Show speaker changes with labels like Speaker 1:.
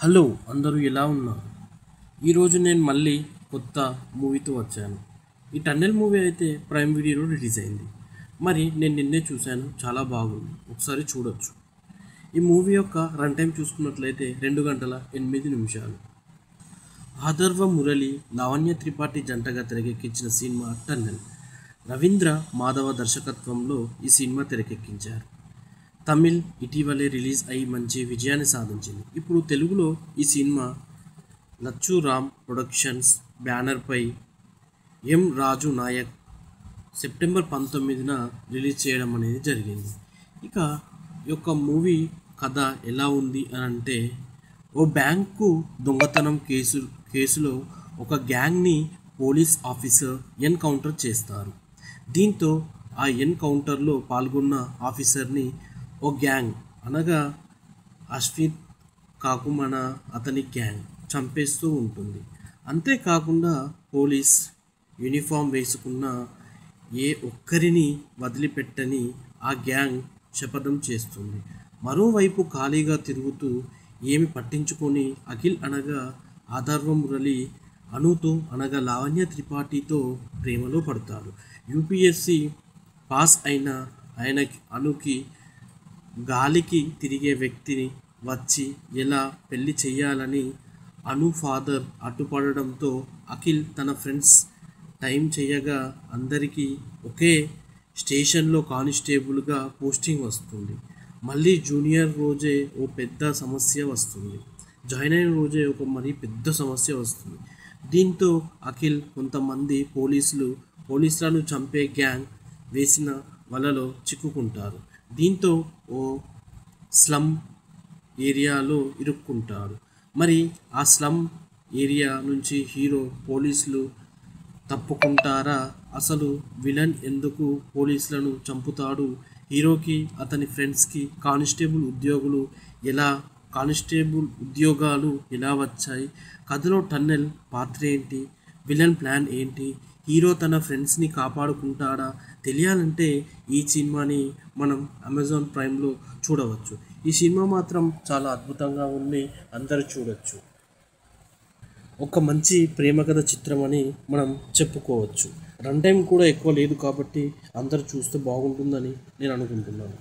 Speaker 1: Hello అందరూ ఎలా ఉన్నారు? ఈరోజు నేను మళ్ళీ కొత్త మూవీతో వచ్చాను. ఈ టన్నెల్ మూవీ అయితే ప్రైమ్ వీడియోలో రిలీజ్ అయింది. మరి నేను నిన్నే చూశాను, చాలా బాగుంది, ఒకసారి చూడొచ్చు. ఈ మూవీ యొక్క రన్ టైం చూసుకున్నట్లయితే 2 గంటల 8 నిమిషాలు. ఆదర్వ మురళి, లావణ్య త్రిపాఠి జంటగా తెరకెక్కించిన సినిమా టన్నెల్. రవీంద్ర మాధవ దర్శకత్వంలో ఈ సినిమా తెరకెక్కించారు. తమిళ్ ఇటీవలే రిలీజ్ అయి మంచి విజయాన్ని సాధించింది. ఇప్పుడు తెలుగులో ఈ సినిమా లచ్చు రామ్ ప్రొడక్షన్స్ బ్యానర్పై ఎం రాజు నాయక్ సెప్టెంబర్ 19న రిలీజ్ చేయడం అనేది జరిగింది. ఇక ఈ యొక్క మూవీ కథ ఎలా ఉంది అని అంటే, ఓ బ్యాంకు దొంగతనం కేసులో ఒక గ్యాంగ్ని పోలీస్ ఆఫీసర్ ఎన్కౌంటర్ చేస్తారు. దీంతో ఆ ఎన్కౌంటర్లో పాల్గొన్న ఆఫీసర్ని ఓ గ్యాంగ్ అనగా అశ్విత్ కాకుమన అతని గ్యాంగ్ చంపేస్తూ ఉంటుంది. అంతేకాకుండా పోలీస్ యూనిఫామ్ వేసుకున్న ఏ ఒక్కరిని వదిలిపెట్టని ఆ గ్యాంగ్ శపథం చేస్తుంది. మరోవైపు ఖాళీగా తిరుగుతూ ఏమి పట్టించుకొని అఖిల్ అనగా ఆదర్వ మురళి అనుతో అనగా లావణ్య త్రిపాఠితో ప్రేమలో పడతాడు. యూపీఎస్సీ పాస్ అయిన అనుకి గాలికి తిరిగే వ్యక్తిని వచ్చి ఎలా పెళ్లి చేయాలని అను ఫాదర్ అడ్డుపడడంతో అఖిల్ తన ఫ్రెండ్స్ టైం చేయగా అందరికీ ఒకే స్టేషన్లో కానిస్టేబుల్గా పోస్టింగ్ వస్తుంది. మళ్ళీ జూనియర్ రోజే ఓ పెద్ద సమస్య వస్తుంది. జాయిన్ అయిన రోజే ఒక మరీ పెద్ద సమస్య వస్తుంది. దీంతో అఖిల్ కొంతమంది పోలీసులను చంపే గ్యాంగ్ వేసిన వలలో చిక్కుకుంటారు. దీంతో ఓ స్లమ్ ఏరియాలో ఇరుక్కుంటాడు. మరి ఆ స్లమ్ ఏరియా నుంచి హీరో పోలీసులు తప్పుకుంటారా? అసలు విలన్ ఎందుకు పోలీసులను చంపుతాడు? హీరోకి అతని ఫ్రెండ్స్కి కానిస్టేబుల్ ఉద్యోగాలు ఎలా వచ్చాయి? కథలో టన్నెల్ పాత్ర ఏంటి? విలన్ ప్లాన్ ఏంటి? హీరో తన ఫ్రెండ్స్ని కాపాడుకుంటాడా? తెలియాలంటే ఈ సినిమాని మనం అమెజాన్ ప్రైమ్లో చూడవచ్చు. ఈ సినిమా మాత్రం చాలా అద్భుతంగా ఉంది, అందరూ చూడొచ్చు. ఒక మంచి ప్రేమ కథ చిత్రం అని మనం చెప్పుకోవచ్చు. రన్ టైం కూడా ఎక్కువ లేదు కాబట్టి అందరూ చూస్తే బాగుంటుందని నేను అనుకుంటున్నాను.